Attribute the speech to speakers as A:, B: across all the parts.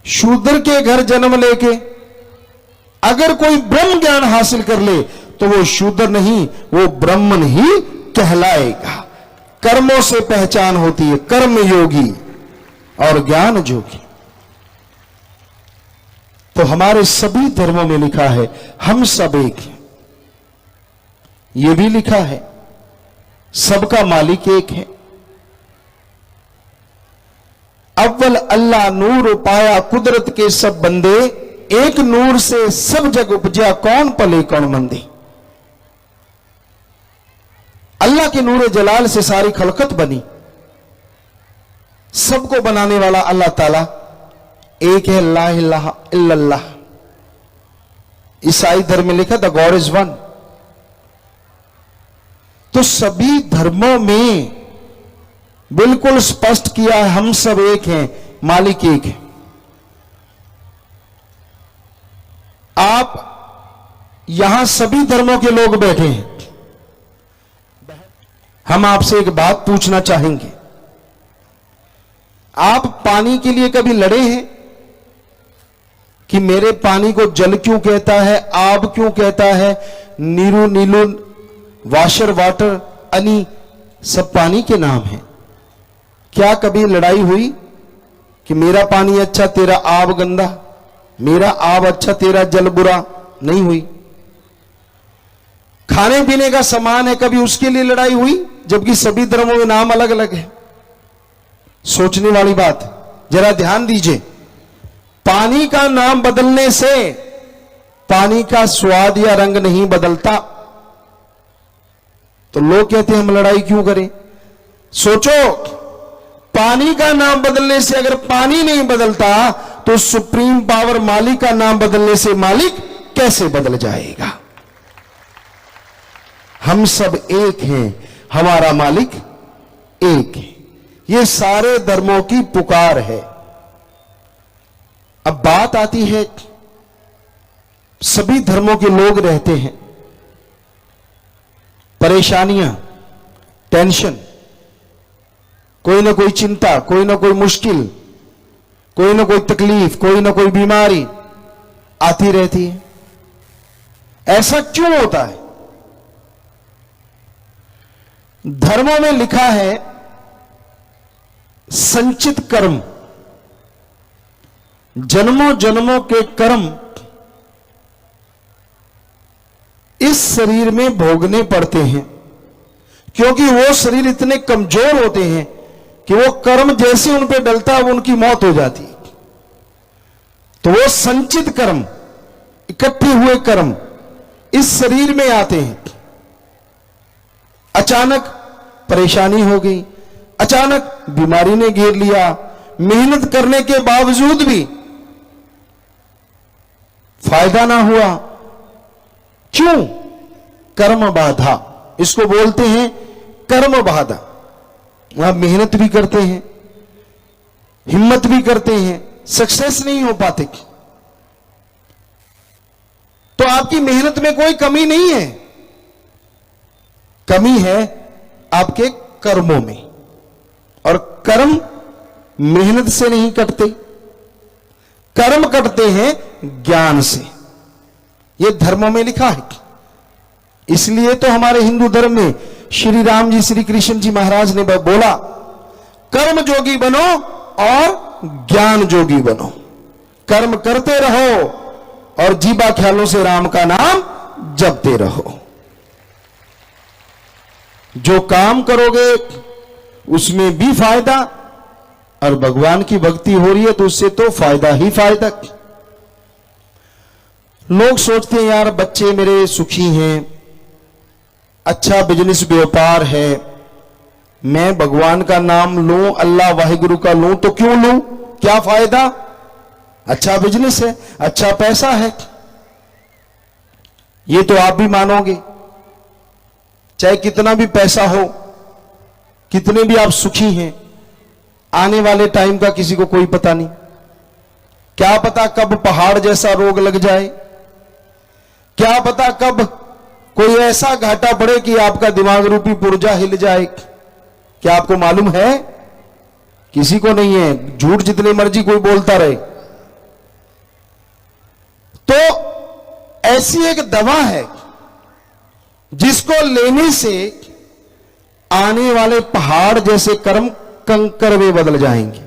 A: शूद्र के घर जन्म लेके अगर कोई ब्रह्म ज्ञान हासिल कर ले तो वो शूद्र नहीं, वो ब्राह्मण ही कहलाएगा। कर्मों से पहचान होती है, कर्म योगी और ज्ञान जोगी। तो हमारे सभी धर्मों में लिखा है हम सब एक हैं। यह भी लिखा है सबका मालिक एक है। अव्वल अल्लाह नूर पाया कुदरत के सब बंदे, एक नूर से सब जग उपजा कौन पले कौन मंदे। अल्लाह के नूर जलाल से सारी खलकत बनी। सबको बनाने वाला अल्लाह ताला एक है, ला इलाहा इल्लल्लाह। ईसाई धर्म में लिखा द गॉड इज वन। तो सभी धर्मों में बिल्कुल स्पष्ट किया है हम सब एक हैं, मालिक एक है। आप यहां सभी धर्मों के लोग बैठे हैं। हम आपसे एक बात पूछना चाहेंगे, आप पानी के लिए कभी लड़े हैं कि मेरे पानी को जल क्यों कहता है, आब क्यों कहता है, नीरू नीलू, वाशर वाटर, अनी, सब पानी के नाम हैं। क्या कभी लड़ाई हुई कि मेरा पानी अच्छा तेरा आब गंदा, मेरा आब अच्छा तेरा जल बुरा? नहीं हुई। खाने पीने का सामान है, कभी उसके लिए लड़ाई हुई जबकि सभी धर्मों में नाम अलग अलग है? सोचने वाली बात। जरा ध्यान दीजिए, पानी का नाम बदलने से पानी का स्वाद या रंग नहीं बदलता। तो लोग कहते हैं हम लड़ाई क्यों करें। सोचो, पानी का नाम बदलने से अगर पानी नहीं बदलता तो सुप्रीम पावर मालिक का नाम बदलने से मालिक कैसे बदल जाएगा। हम सब एक हैं, हमारा मालिक एक है। ये सारे धर्मों की पुकार है। अब बात आती है, सभी धर्मों के लोग रहते हैं, परेशानियां, टेंशन, कोई ना कोई चिंता, कोई ना कोई मुश्किल, कोई ना कोई तकलीफ, कोई ना कोई बीमारी आती रहती है। ऐसा क्यों होता है? धर्मों में लिखा है संचित कर्म, जन्मों जन्मों के कर्म इस शरीर में भोगने पड़ते हैं, क्योंकि वो शरीर इतने कमजोर होते हैं कि वो कर्म जैसे उन पे डलता है उनकी मौत हो जाती है। तो वो संचित कर्म, इकट्ठे हुए कर्म इस शरीर में आते हैं। अचानक परेशानी हो गई, अचानक बीमारी ने घेर लिया, मेहनत करने के बावजूद भी फायदा ना हुआ। क्यों? कर्म बाधा, इसको बोलते हैं कर्म बाधा। वहां मेहनत भी करते हैं, हिम्मत भी करते हैं, सक्सेस नहीं हो पाते। तो आपकी मेहनत में कोई कमी नहीं है, कमी है आपके कर्मों में। और कर्म मेहनत से नहीं कटते, कर्म कटते हैं ज्ञान से। यह धर्मों में लिखा है। इसलिए तो हमारे हिंदू धर्म में श्री राम जी, श्री कृष्ण जी महाराज ने बोला, कर्म जोगी बनो और ज्ञान जोगी बनो। कर्म करते रहो और जीवा ख्यालों से राम का नाम जपते रहो। जो काम करोगे उसमें भी फायदा, और भगवान की भक्ति हो रही है तो उससे तो फायदा ही फायदा। लोग सोचते हैं यार बच्चे मेरे सुखी हैं, अच्छा बिजनेस व्यापार है, मैं भगवान का नाम लूं, अल्लाह वाहिगुरु का लूं तो क्यों लूं, क्या फायदा, अच्छा बिजनेस है, अच्छा पैसा है। ये तो आप भी मानोगे। चाहे कितना भी पैसा हो, कितने भी आप सुखी हैं, आने वाले टाइम का किसी को कोई पता नहीं। क्या पता कब पहाड़ जैसा रोग लग जाए, क्या पता कब कोई ऐसा घाटा पड़े कि आपका दिमाग रूपी पुर्जा हिल जाए। क्या आपको मालूम है? किसी को नहीं है। झूठ जितने मर्जी कोई बोलता रहे, तो ऐसी एक दवा है जिसको लेने से आने वाले पहाड़ जैसे कर्म कंकर में बदल जाएंगे।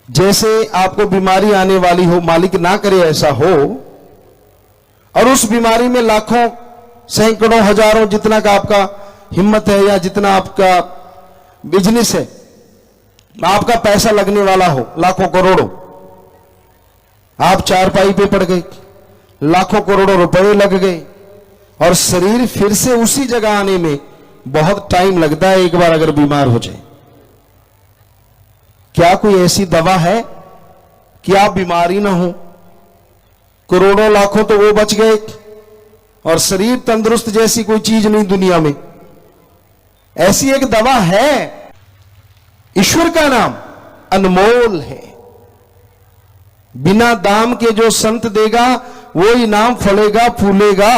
A: जैसे आपको बीमारी आने वाली हो, मालिक ना करे ऐसा हो, और उस बीमारी में लाखों सैकड़ों हजारों जितना का आपका हिम्मत है या जितना आपका बिजनेस है, आपका पैसा लगने वाला हो, लाखों करोड़ों, आप चारपाई पे पड़ गए, लाखों करोड़ों रुपए लग गए, और शरीर फिर से उसी जगह आने में बहुत टाइम लगता है एक बार अगर बीमार हो जाए। क्या कोई ऐसी दवा है कि आप बीमारी ना हो? करोड़ों लाखों तो वो बच गए, और शरीर तंदुरुस्त जैसी कोई चीज नहीं दुनिया में। ऐसी एक दवा है, ईश्वर का नाम अनमोल है। बिना दाम के जो संत देगा वो ही नाम फलेगा फूलेगा।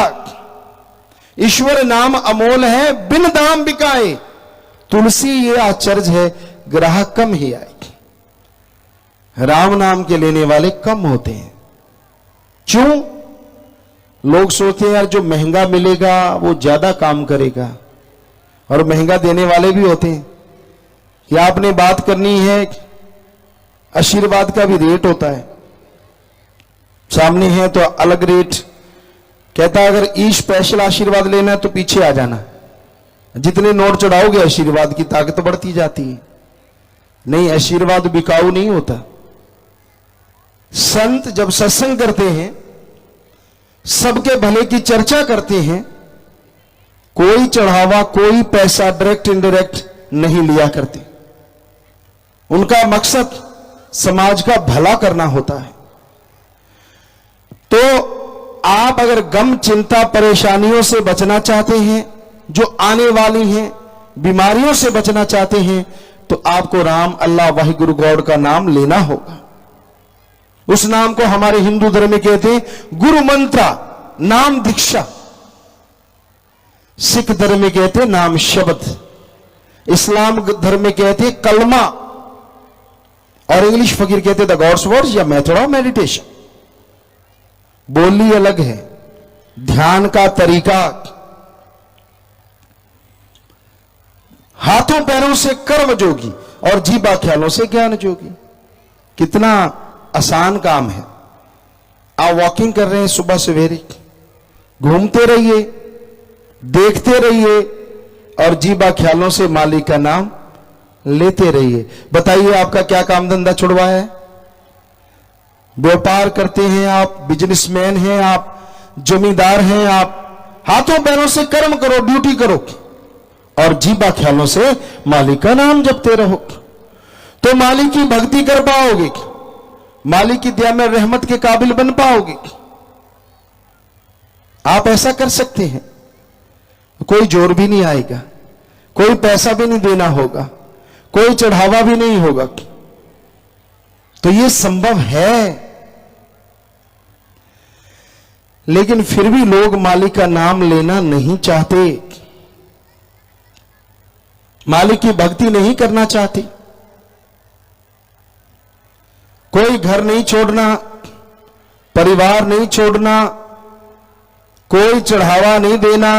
A: ईश्वर नाम अमोल है, बिन दाम बिकाए। तुलसी ये आश्चर्य है, ग्राहक कम ही आए। राम नाम के लेने वाले कम होते हैं। क्यों? लोग सोचते हैं यार जो महंगा मिलेगा वो ज्यादा काम करेगा, और महंगा देने वाले भी होते हैं कि आपने बात करनी है, आशीर्वाद का भी रेट होता है, सामने है तो अलग रेट। कहता है अगर ई स्पेशल आशीर्वाद लेना है तो पीछे आ जाना, जितने नोट चढ़ाओगे आशीर्वाद की ताकत बढ़ती जाती है। नहीं, आशीर्वाद बिकाऊ नहीं होता। संत जब सत्संग करते हैं, सबके भले की चर्चा करते हैं, कोई चढ़ावा कोई पैसा डायरेक्ट इनडायरेक्ट नहीं लिया करते। उनका मकसद समाज का भला करना होता है। तो आप अगर गम चिंता परेशानियों से बचना चाहते हैं, जो आने वाली हैं बीमारियों से बचना चाहते हैं, तो आपको राम, अल्लाह, वाहिगुरु गॉड का नाम लेना होगा। उस नाम को हमारे हिंदू धर्म में कहते हैं गुरु मंत्र, नाम दीक्षा। सिख धर्म में कहते हैं नाम शब्द, इस्लाम धर्म में कहते हैं कलमा, और इंग्लिश फकीर कहते हैं द गॉड्स वर्ड्स या मेथड ऑफ मेडिटेशन। बोली अलग है, ध्यान का तरीका। हाथों पैरों से कर्म जोगी और जीवा ख्यालों से ज्ञान जोगी। कितना आसान काम है। आप वॉकिंग कर रहे हैं सुबह सवेरे, घूमते रहिए, देखते रहिए, और जीवा ख्यालों से मालिक का नाम लेते रहिए। बताइए आपका क्या काम धंधा छुड़वा है? व्यापार करते हैं आप, बिजनेसमैन हैं आप, जमींदार हैं आप, हाथों पैरों से कर्म करो, ड्यूटी करो, और जीवा ख्यालों से मालिक का नाम जपते रहो, तो मालिक की भक्ति कर पाओगे, मालिक की दया में रहमत के काबिल बन पाओगे। आप ऐसा कर सकते हैं, कोई जोर भी नहीं आएगा, कोई पैसा भी नहीं देना होगा, कोई चढ़ावा भी नहीं होगा। तो यह संभव है। लेकिन फिर भी लोग मालिक का नाम लेना नहीं चाहते, मालिक की भक्ति नहीं करना चाहते। कोई घर नहीं छोड़ना, परिवार नहीं छोड़ना, कोई चढ़ावा नहीं देना,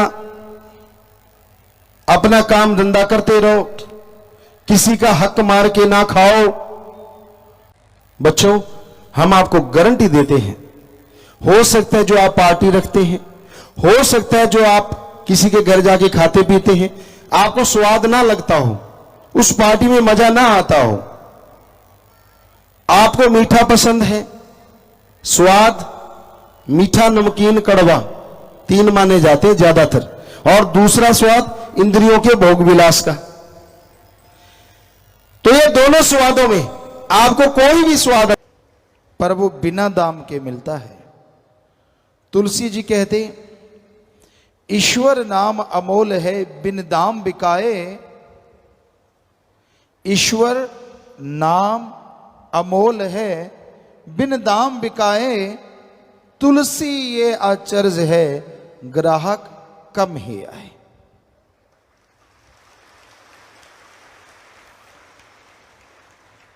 A: अपना काम धंधा करते रहो, किसी का हक मार के ना खाओ। बच्चों, हम आपको गारंटी देते हैं, हो सकता है जो आप पार्टी रखते हैं, हो सकता है जो आप किसी के घर जाके खाते पीते हैं, आपको स्वाद ना लगता हो, उस पार्टी में मजा ना आता हो। आपको मीठा पसंद है, स्वाद मीठा, नमकीन, कड़वा, तीन माने जाते हैं ज्यादातर, और दूसरा स्वाद इंद्रियों के भोग विलास का। तो ये दोनों स्वादों में आपको कोई भी स्वाद, पर वो बिना दाम के मिलता है। तुलसी जी कहते, ईश्वर नाम अमोल है, बिन दाम बिकाए। ईश्वर नाम अमोल है, बिन दाम बिकाए। तुलसी ये आश्चर्य है, ग्राहक कम ही आए।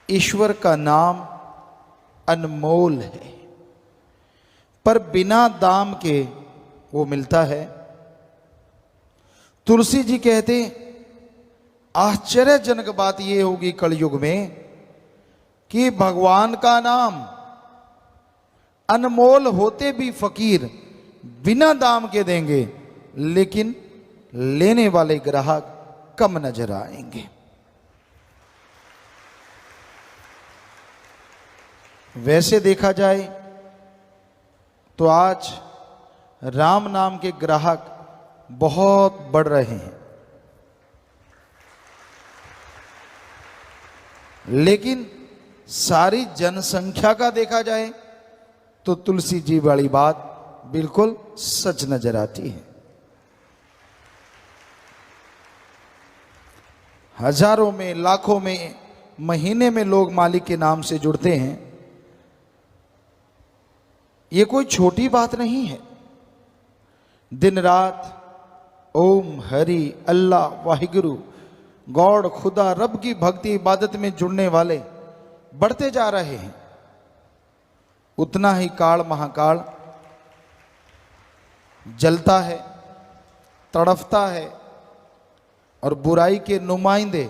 A: ईश्वर का नाम अनमोल है, पर बिना दाम के वो मिलता है। तुलसी जी कहते आश्चर्यजनक बात ये होगी कलयुग में कि भगवान का नाम अनमोल होते भी फकीर बिना दाम के देंगे, लेकिन लेने वाले ग्राहक कम नजर आएंगे। वैसे देखा जाए तो आज राम नाम के ग्राहक बहुत बढ़ रहे हैं, लेकिन सारी जनसंख्या का देखा जाए तो तुलसी जी वाली बात बिल्कुल सच नजर आती है। हजारों में, लाखों में, महीने में लोग मालिक के नाम से जुड़ते हैं। ये कोई छोटी बात नहीं है। दिन रात ओम हरि अल्लाह वाहिगुरु गॉड खुदा रब की भक्ति इबादत में जुड़ने वाले बढ़ते जा रहे हैं। उतना ही काल महाकाल जलता है, तड़फता है, और बुराई के नुमाइंदे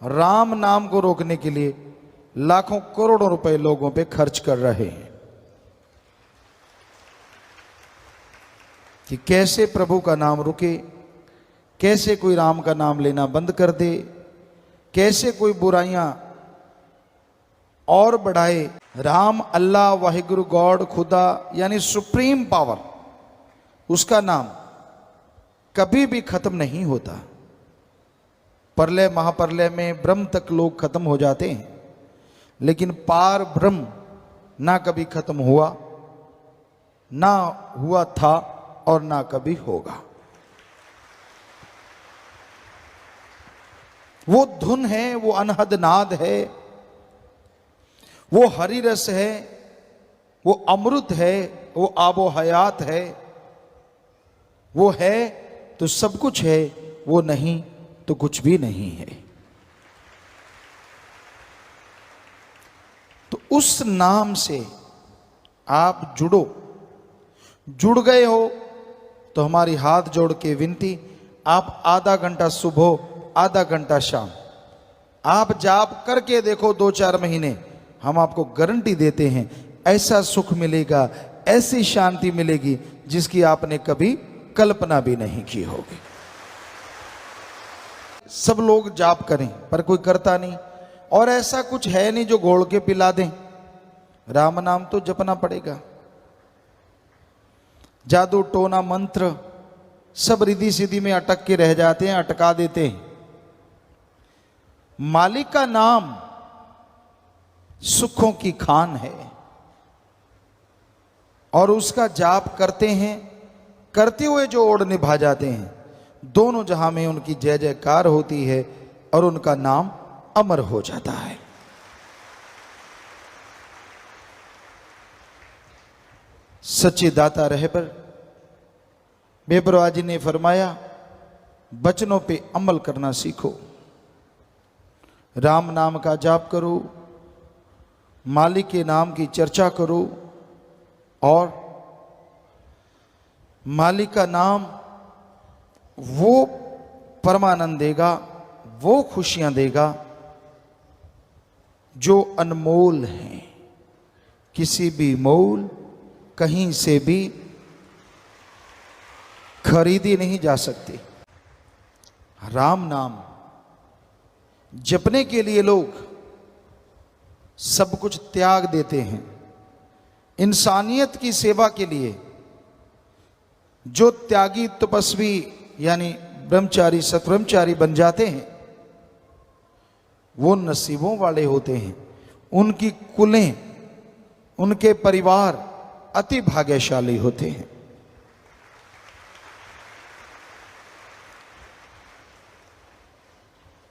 A: राम नाम को रोकने के लिए लाखों करोड़ों रुपए लोगों पे खर्च कर रहे हैं कि कैसे प्रभु का नाम रुके, कैसे कोई राम का नाम लेना बंद कर दे, कैसे कोई बुराइयां और बढ़ाए। राम अल्लाह वाहिगुरु गॉड खुदा यानी सुप्रीम पावर, उसका नाम कभी भी खत्म नहीं होता। प्रलय महाप्रलय में ब्रह्म तक लोग खत्म हो जाते हैं, लेकिन पार ब्रह्म ना कभी खत्म हुआ, ना हुआ था और ना कभी होगा। वो धुन है, वो अनहद नाद है, वो हरि रस है, वो अमृत है, वो आबो हयात है। वो है तो सब कुछ है, वो नहीं तो कुछ भी नहीं है। तो उस नाम से आप जुड़ो। जुड़ गए हो तो हमारी हाथ जोड़ के विनती, आप आधा घंटा सुबह, आधा घंटा शाम आप जाप करके देखो, 2-4 महीने, हम आपको गारंटी देते हैं ऐसा सुख मिलेगा, ऐसी शांति मिलेगी जिसकी आपने कभी कल्पना भी नहीं की होगी। सब लोग जाप करें पर कोई करता नहीं, और ऐसा कुछ है नहीं जो घोल के पिला दें। राम नाम तो जपना पड़ेगा। जादू टोना मंत्र सब रिद्धि सिद्धि में अटक के रह जाते हैं, अटका देते हैं। मालिक का नाम सुखों की खान है, और उसका जाप करते हैं, करते हुए जो ओढ़ निभा जाते हैं, दोनों जहां में उनकी जय जयकार होती है और उनका नाम अमर हो जाता है। सच्चे दाता रहबर बेपरवाह जी ने फरमाया, बचनों पे अमल करना सीखो। राम नाम का जाप करो, मालिक के नाम की चर्चा करो, और मालिक का नाम वो परमानंद देगा, वो खुशियां देगा जो अनमोल हैं, किसी भी मोल कहीं से भी खरीदी नहीं जा सकती। राम नाम जपने के लिए लोग सब कुछ त्याग देते हैं। इंसानियत की सेवा के लिए जो त्यागी तपस्वी यानी ब्रह्मचारी सतब्रह्मचारी बन जाते हैं, वो नसीबों वाले होते हैं। उनकी कुलें, उनके परिवार अति भाग्यशाली होते हैं।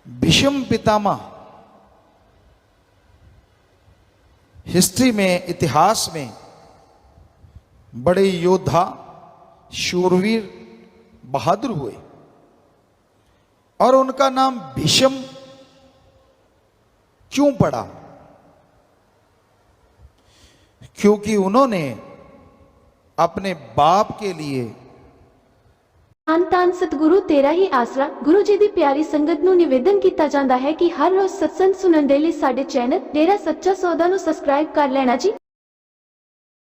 A: भीष्म पितामह हिस्ट्री में, इतिहास में बड़े योद्धा, शूरवीर, बहादुर हुए, और उनका नाम भीष्म क्यों पड़ा?
B: क्योंकि उन्होंने अपने बाप के लिए
C: ਧੰਨ ਧੰਨ ਸਤਿਗੁਰੂ ਤੇਰਾ ਹੀ ਆਸਰਾ। ਗੁਰੂ ਜੀ ਦੀ ਪਿਆਰੀ ਸੰਗਤ ਨੂੰ ਨਿਵੇਦਨ ਕੀਤਾ ਜਾਂਦਾ ਹੈ ਕਿ ਹਰ ਰੋਜ਼ ਸਤਸੰਗ ਸੁਣਨ ਦੇ ਲਈ ਸਾਡੇ ਚੈਨਲ ਡੇਰਾ ਸੱਚਾ ਸੌਦਾ ਨੂੰ ਸਬਸਕ੍ਰਾਈਬ ਕਰ ਲੈਣਾ ਜੀ।